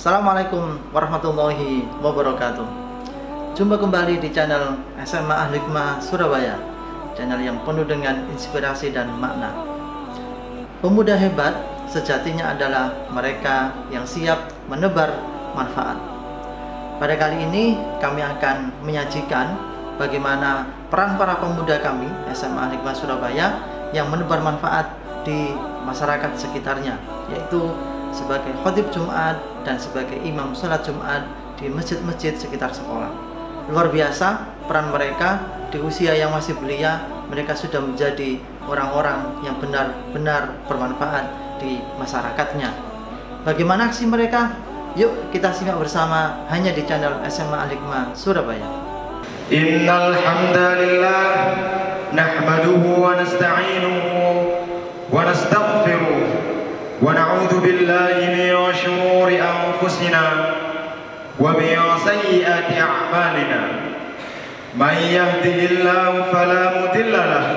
Assalamualaikum warahmatullahi wabarakatuh. Jumpa kembali di channel SMA Al-Hikmah Surabaya, channel yang penuh dengan inspirasi dan makna. Pemuda hebat sejatinya adalah mereka yang siap menebar manfaat. Pada kali ini kami akan menyajikan bagaimana peran para pemuda kami SMA Al-Hikmah Surabaya yang menebar manfaat di masyarakat sekitarnya, yaitu sebagai khatib Jumat dan sebagai imam salat Jumat di masjid-masjid sekitar sekolah. Luar biasa peran mereka di usia yang masih belia. Mereka sudah menjadi orang-orang yang benar-benar bermanfaat di masyarakatnya. Bagaimana aksi mereka? Yuk kita simak bersama hanya di channel SMA Al-Hikmah Surabaya. Innal hamdalillah nahmaduhu wa nasta'inuhu wa nastaghfiruh wa na'udzu billahi min shururi anfusina wa min sayyiati a'malina. Man yahdihillahu fala mudilla lahu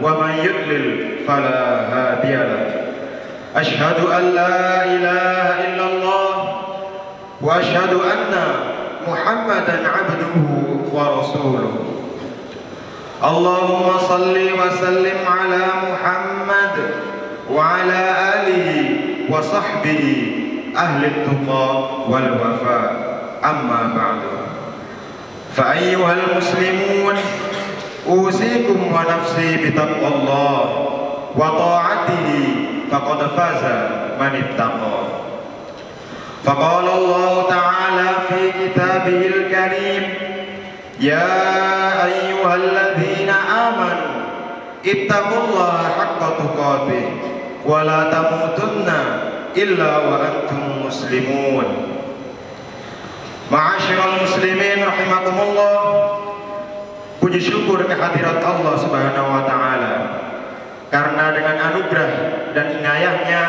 wa man yudlil fala hadiya lahu. Asyhadu an la ilaha illallah wa asyhadu anna Muhammadan abduhu wa rasuluh. Allahumma salli wa sallim ala Muhammad wa ala alihi wa sahbihi ahli tuqa wal wafa. Amma ba'du. Fa ayyuhal muslimun, usikum wa nafsi bitaqwallah wa ta'atihi faqad faza man ittaqa. Faqala Allah ta'ala fi kitabihil karim, ya ayyuhalladzina amanu ittaqullaha haqqa tuqatih wa la tamutunna illa wa antum muslimun. Ma'asyiral muslimin rahimakumullah, puji syukur kehadirat Allah Subhanahu wa taala, karena dengan anugerah dan inayahnya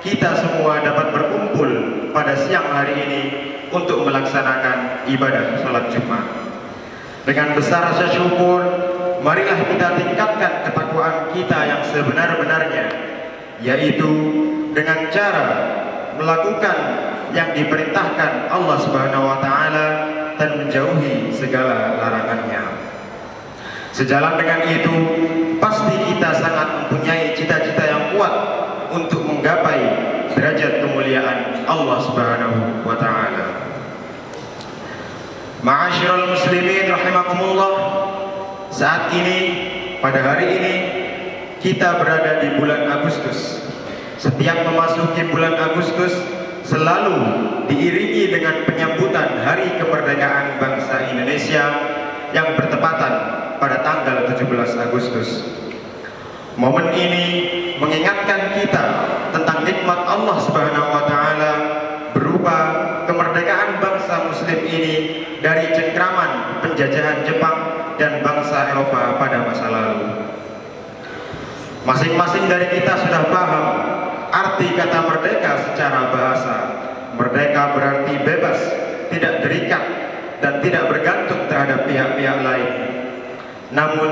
kita semua dapat berkumpul pada siang hari ini untuk melaksanakan ibadah salat Jumat. Dengan besar rasa syukur, marilah kita tingkatkan ketakwaan kita yang sebenar-benarnya, yaitu dengan cara melakukan yang diperintahkan Allah Subhanahu wa taala dan menjauhi segala larangannya. Sejalan dengan itu, pasti kita sangat mempunyai cita-cita yang kuat untuk menggapai derajat kemuliaan Allah Subhanahu wa taala. Ma'asyiral muslimin rahimakumullah, saat ini, pada hari ini, kita berada di bulan Agustus. Setiap memasuki bulan Agustus selalu diiringi dengan penyambutan Hari Kemerdekaan Bangsa Indonesia yang bertepatan pada tanggal 17 Agustus. Momen ini mengingatkan kita tentang nikmat Allah Subhanahu wa taala berupa kemerdekaan bangsa muslim ini dari cengkraman penjajahan Jepang dan bangsa Eropa pada masa lalu. Masing-masing dari kita sudah paham arti kata merdeka secara bahasa. Merdeka berarti bebas, tidak terikat dan tidak bergantung terhadap pihak-pihak lain. Namun,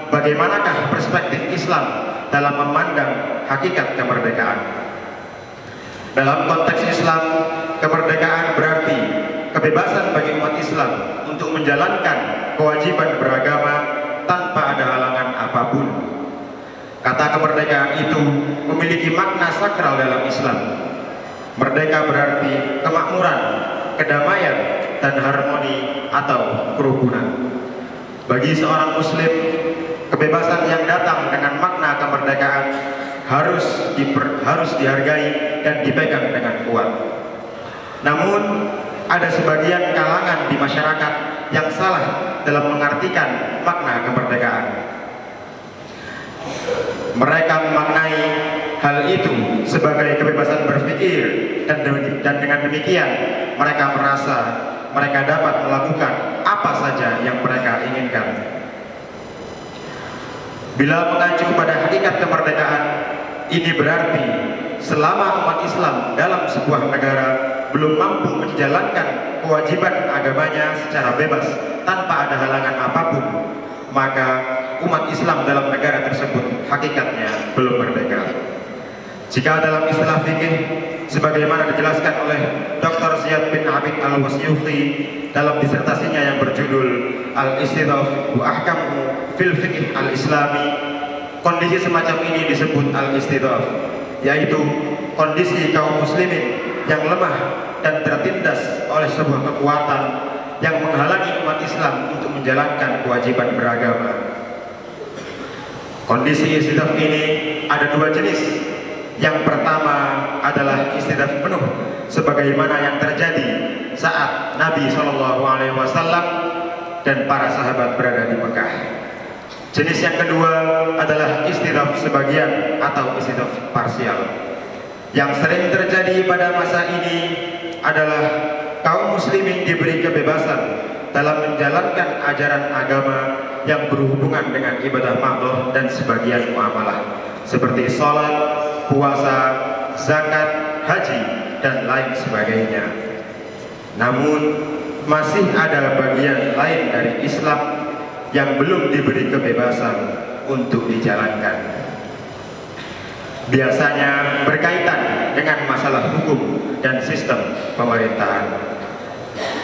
bagaimanakah perspektif Islam dalam memandang hakikat kemerdekaan? Dalam konteks Islam, kemerdekaan berarti kebebasan bagi umat Islam untuk menjalankan kewajiban beragama tanpa ada halangan apapun. Kata kemerdekaan itu memiliki makna sakral dalam Islam. Merdeka berarti kemakmuran, kedamaian, dan harmoni atau kerukunan. Bagi seorang muslim, kebebasan yang datang dengan makna kemerdekaan harus dihargai dan dipegang dengan kuat. Namun, ada sebagian kalangan di masyarakat yang salah dalam mengartikan makna kemerdekaan. Mereka memaknai hal itu sebagai kebebasan berpikir, dan dengan demikian mereka merasa mereka dapat melakukan apa saja yang mereka inginkan. Bila mengacu pada hakikat kemerdekaan, ini berarti selama umat Islam dalam sebuah negara belum mampu menjalankan kewajiban agamanya secara bebas tanpa ada halangan apapun, maka umat Islam dalam negara tersebut hakikatnya belum merdeka. Jika dalam istilah fikih, sebagaimana dijelaskan oleh Dr. Ziyad bin Abid Al-Wasyuqi dalam disertasinya yang berjudul Al-Istidhaf wa Ahkamuhu fil Fiqh Al-Islami. Kondisi semacam ini disebut al-istidhaf, yaitu kondisi kaum muslimin yang lemah dan tertindas oleh sebuah kekuatan yang menghalangi umat Islam untuk menjalankan kewajiban beragama. Kondisi istidhaf ini ada dua jenis. Yang pertama adalah istidhaf penuh, sebagaimana yang terjadi saat Nabi SAW dan para sahabat berada di Mekah. Jenis yang kedua adalah istidhaf sebagian atau istidhaf parsial. Yang sering terjadi pada masa ini adalah kaum muslimin diberi kebebasan dalam menjalankan ajaran agama yang berhubungan dengan ibadah makhluk dan sebagian muamalah seperti sholat, puasa, zakat, haji, dan lain sebagainya. Namun masih ada bagian lain dari Islam yang belum diberi kebebasan untuk dijalankan. Biasanya berkaitan dengan masalah hukum dan sistem pemerintahan.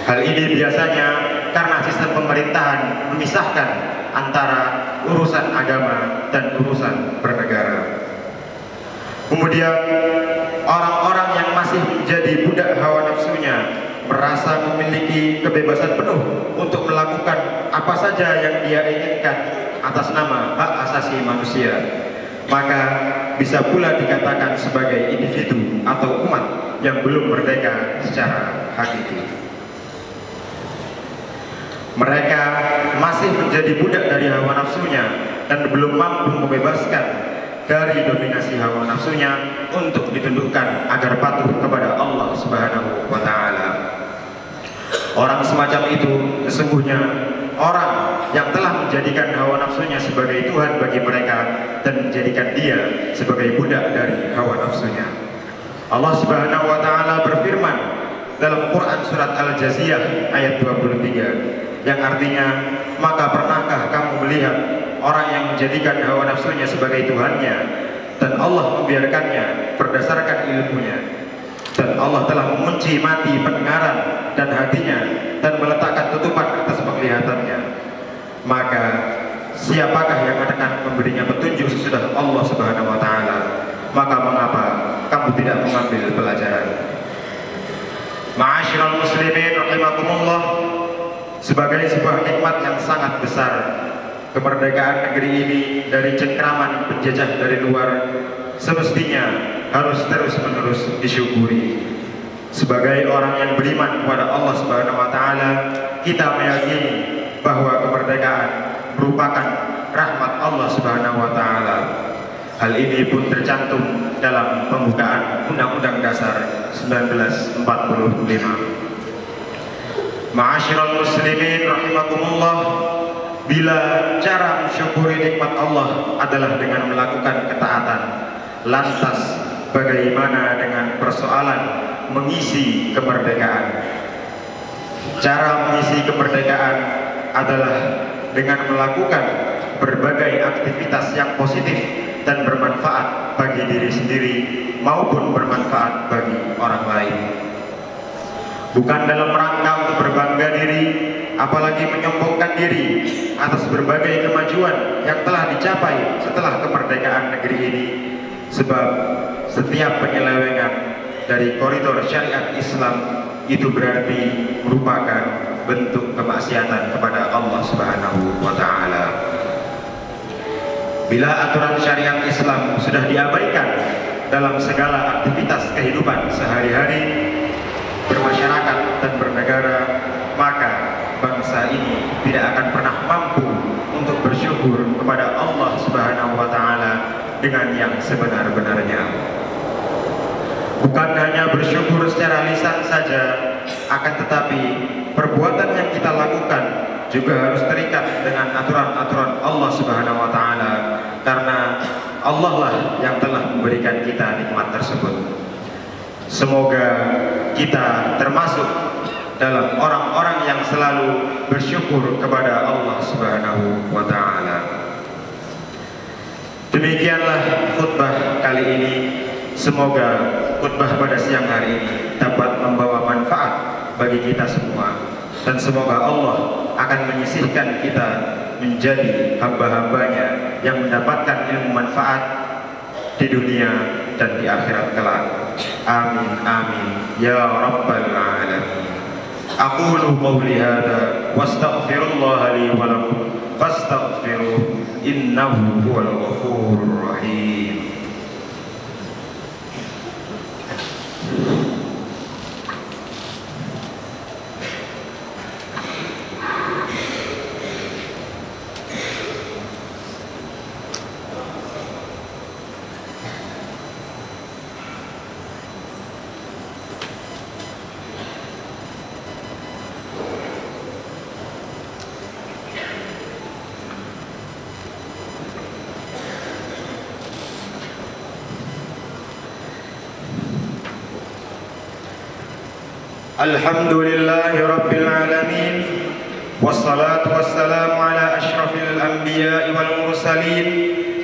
Hal ini biasanya karena sistem pemerintahan memisahkan antara urusan agama dan urusan bernegara. Kemudian orang-orang yang masih menjadi budak hawa nafsunya merasa memiliki kebebasan penuh untuk melakukan apa saja yang dia inginkan atas nama hak asasi manusia, maka bisa pula dikatakan sebagai individu atau umat yang belum merdeka secara hakiki. Mereka masih menjadi budak dari hawa nafsunya dan belum mampu membebaskan dari dominasi hawa nafsunya untuk ditundukkan agar patuh kepada Allah Subhanahu wa Ta'ala. Orang semacam itu sesungguhnya orang yang telah menjadikan hawa nafsunya sebagai Tuhan bagi mereka dan menjadikan dia sebagai budak dari hawa nafsunya. Allah Subhanahu wa Ta'ala berfirman dalam Quran surat Al-Jaziyah ayat 23 yang artinya, maka pernahkah kamu melihat orang yang menjadikan hawa nafsunya sebagai Tuhannya dan Allah membiarkannya berdasarkan ilmunya, dan Allah telah mengunci mati pendengaran dan hatinya dan meletakkan tutupan atas penglihatannya, maka siapakah yang akan memberinya petunjuk sesudah Allah Subhanahu wa Ta'ala? Maka mengapa kamu tidak mengambil pelajaran? Ma'asyiral muslimin rahimakumullah, sebagai sebuah nikmat yang sangat besar, kemerdekaan negeri ini dari cengkraman penjajah dari luar semestinya harus terus-menerus disyukuri. Sebagai orang yang beriman kepada Allah Subhanahu wa Ta'ala, kita meyakini bahwa kemerdekaan merupakan rahmat Allah Subhanahu wa Ta'ala. Hal ini pun tercantum dalam pembukaan Undang-Undang Dasar 1945. Ma'asyiral muslimin rahimakumullah, bila cara mensyukuri nikmat Allah adalah dengan melakukan ketaatan, lantas bagaimana dengan persoalan mengisi kemerdekaan? Cara mengisi kemerdekaan adalah dengan melakukan berbagai aktivitas yang positif dan bermanfaat bagi diri sendiri maupun bermanfaat bagi orang lain. Bukan dalam rangka untuk berbangga diri, apalagi menyombongkan diri atas berbagai kemajuan yang telah dicapai setelah kemerdekaan negeri ini, sebab setiap penyelewengan dari koridor syariat Islam itu berarti merupakan bentuk kemaksiatan kepada Allah Subhanahu wa Ta'ala. Bila aturan syariat Islam sudah diabaikan dalam segala aktivitas kehidupan sehari-hari, bermasyarakat dan bernegara, maka bangsa ini tidak akan pernah mampu untuk bersyukur kepada Allah Subhanahu wa Ta'ala dengan yang sebenar-benarnya. Bukan hanya bersyukur secara lisan saja, akan tetapi perbuatan yang kita lakukan juga harus terikat dengan aturan-aturan Allah Subhanahu wa Ta'ala, karena Allah lah yang telah memberikan kita nikmat tersebut. Semoga kita termasuk dalam orang-orang yang selalu bersyukur kepada Allah Subhanahu wa Ta'ala. Demikianlah khutbah kali ini. Semoga khutbah pada siang hari ini dapat membawa manfaat bagi kita semua, dan semoga Allah akan menyisihkan kita menjadi hamba-hambanya yang mendapatkan ilmu manfaat di dunia dan di akhirat kelak. Amin amin ya rabbal alamin. Aqulu qawli hadha wastaghfirullah li wa lakum fastaghfiruh innahu huwal ghafurur rahim. Alhamdulillahi Rabbil Alamin, wassalatu wassalamu ala ashrafil anbiya'i wal mursalin,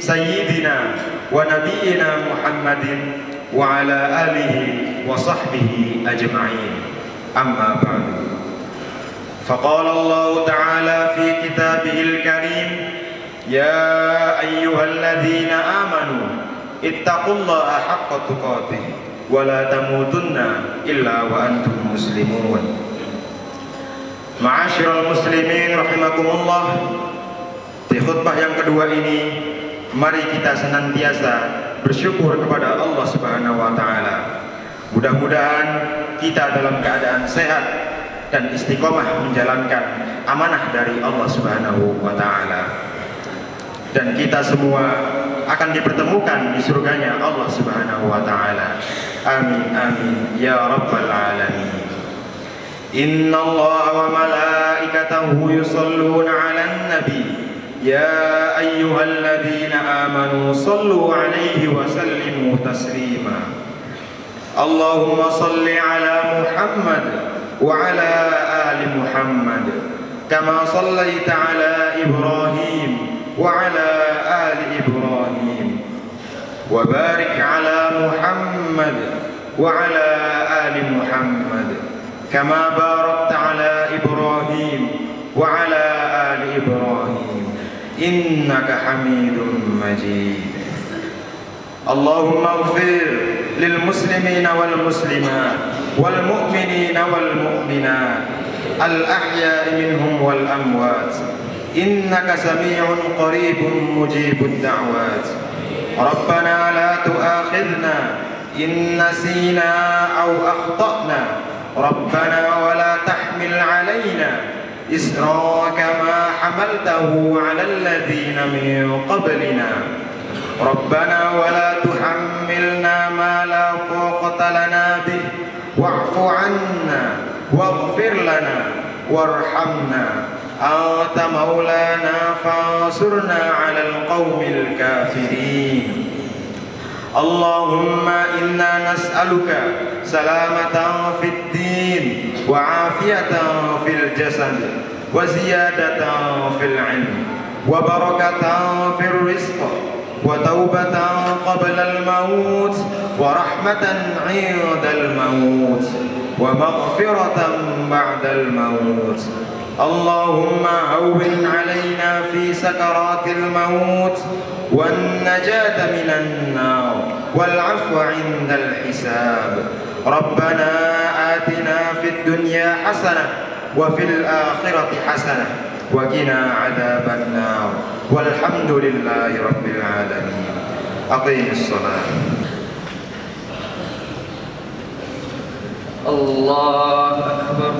sayyidina wa nabiyyina Muhammadin wa ala alihi wa sahbihi ajma'in. Amma ba'du. Faqala Allah ta'ala fi kitabihil karim, ya ayyuhalladzina amanu ittaqullaha haqqa tuqatih wa la tamutunna illa wa antum muslimun. Ma'asyiral muslimin rahimakumullah. Di khutbah yang kedua ini, mari kita senantiasa bersyukur kepada Allah Subhanahu wa taala. Mudah-mudahan kita dalam keadaan sehat dan istiqomah menjalankan amanah dari Allah Subhanahu wa taala. Dan kita semua akan dipertemukan di surganya Allah Subhanahu wa taala. Amin amin ya rabbal alamin. Inna Allah wa malaikatahu yusalluna 'alan nabi ya ayyuhalladzina amanu sallu 'alaihi wa sallimu taslima. Allahumma salli 'ala Muhammad wa 'ala ali Muhammad kama sallaita 'ala Ibrahim wa 'ala ali Ibrahim wa barik 'ala Muhammad wa 'ala ali Muhammad kama barakta 'ala Ibrahim wa 'ala ali Ibrahim innaka Hamidum Majid. Allahumma ighfir lil muslimina wal muslimat wal mu'minina wal mu'minat al ahya'i minhum wal amwat innaka sami'un qaribun mujibud da'wat. ربنا لا تؤاخذنا إن نسينا أو أخطأنا ربنا ولا تحمل علينا إصرا كما حملته على الذين من قبلنا ربنا ولا تحملنا ما لا طاقة لنا به واعف عنا واغفر لنا وارحمنا أنت مولانا فانصرنا على القوم الكافرين. اللهم إنا نسألك سلامة في الدين وعافية في الجسد وزيادة في العلم وبركة في الرزق وتوبة قبل الموت ورحمة عند الموت ومغفرة بعد الموت. اللهم هون علينا في سكرات الموت والنجاة من النار والعفو عند الحساب. ربنا آتنا في الدنيا حسنة وفي الآخرة حسنة وقنا عذاب النار والحمد لله رب العالمين. أقيم الصلاة. الله أكبر.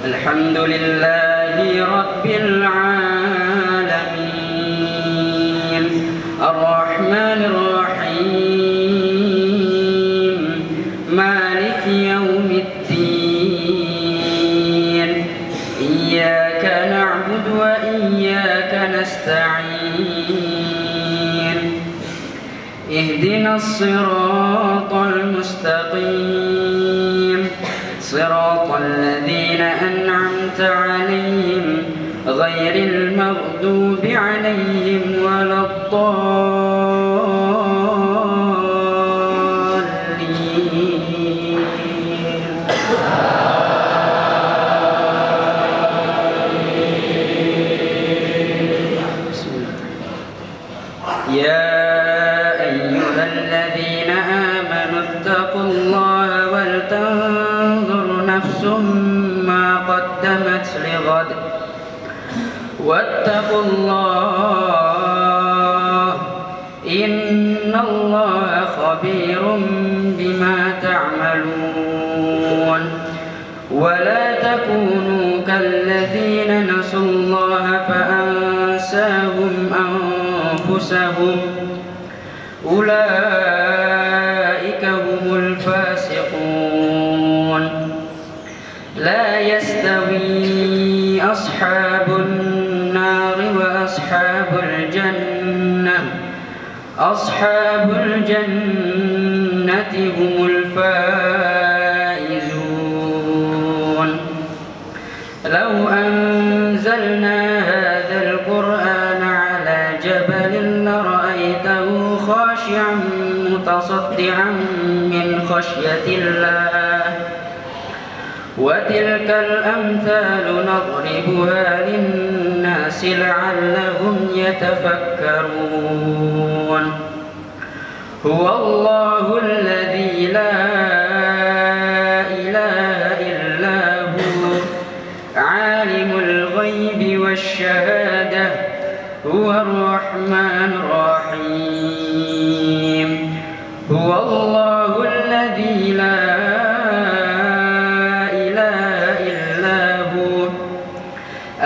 الحمد لله رب العالمين الرحمن الرحيم مالك يوم الدين إياك نعبد وإياك نستعين اهدنا الصراط المستقيم صراط الذين أنعمت عليهم غير المغضوب عليهم ولا الضالين. يا أيها الذين آمنوا اتقوا الله ولتنظر نفس ما قدمت لغد واتقوا الله إن الله خبير بما تعملون. ولا تكونوا كالذين نسوا الله فأنساهم أنفسهم أولئك هم الفاسقون. لا يستوي أصحاب النار وأصحاب الجنة أصحاب الجنة هم الفائزون. لو أنزلنا هذا القرآن على جبل لرأيته خاشعا متصدعا من خشية الله. وتلك الأمثال نضربها للناس لعلهم يتفكرون. هو الله الذي لا إله إلا هو عالم الغيب والشهادة هو الرحمن الرحيم. هو الله الذي لا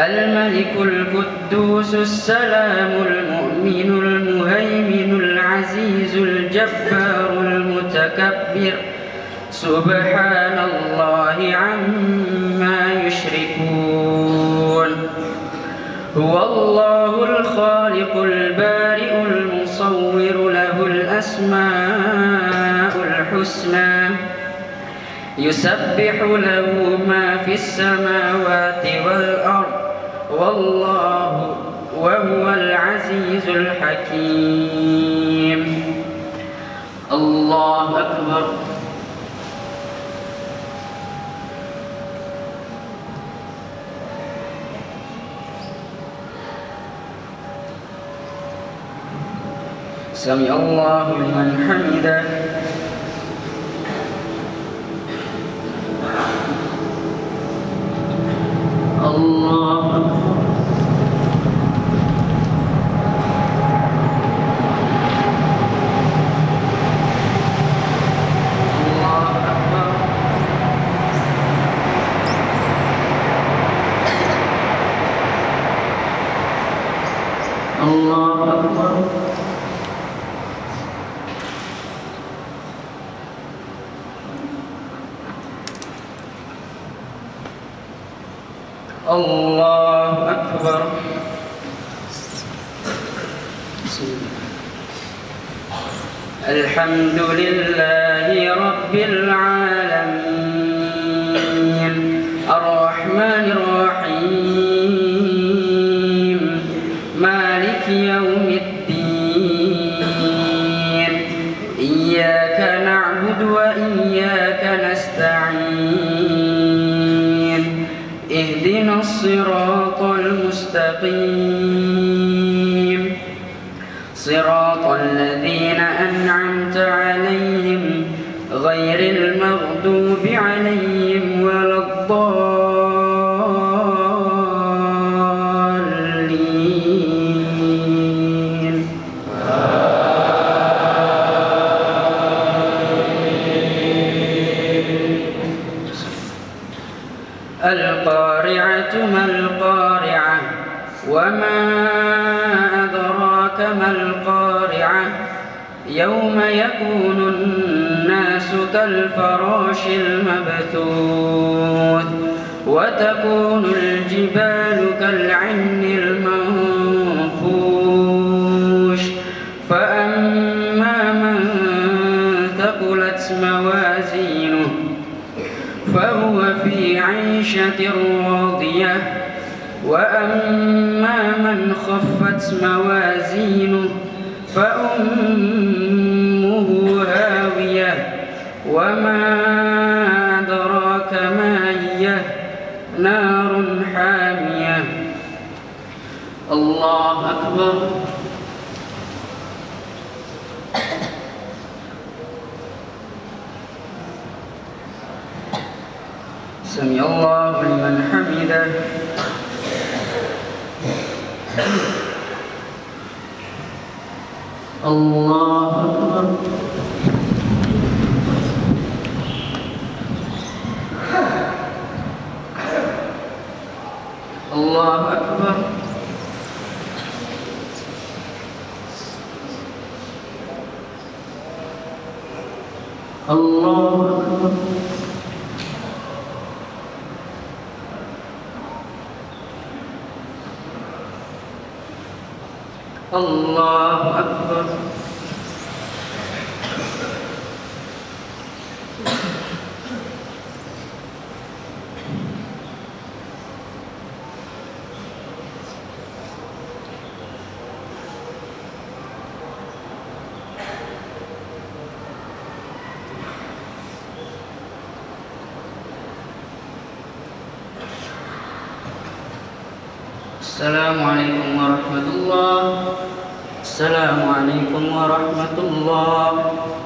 الملك القدوس السلام المؤمن المهيمن العزيز الجبار المتكبر سبحان الله عما يشركون. هو الله الخالق البارئ المصور له الأسماء الحسنى يسبح له ما في السماوات والأرض والله وهو العزيز الحكيم. الله أكبر. سمع الله لمن حمده. الله أكبر. الله أكبر. الله أكبر. الحمد لله رب العالمين الرحمن الرحيم مالك يوم الدين إياك نعبد وإياك نستعين اهدنا الصراط المستقيم صراط الذين أنعمت عليهم غير المغضوب عليهم ولا الضالين. القارعة ما القارعة وما أدراك ما القارعة يوم يكون الناس كالفراش المبثوث وتكون الجبال كالعهن المنفوش فأما من عيشة راضية وأما من خفت موازينه فأمه هاوية وما أدراك ما هي نار حامية. الله أكبر. سمع الله لمن حمده. الله أكبر. الله أكبر. الله أكبر. الله أكبر. Assalamualaikum warahmatullahi wabarakatuh. Assalamualaikum warahmatullahi wabarakatuh.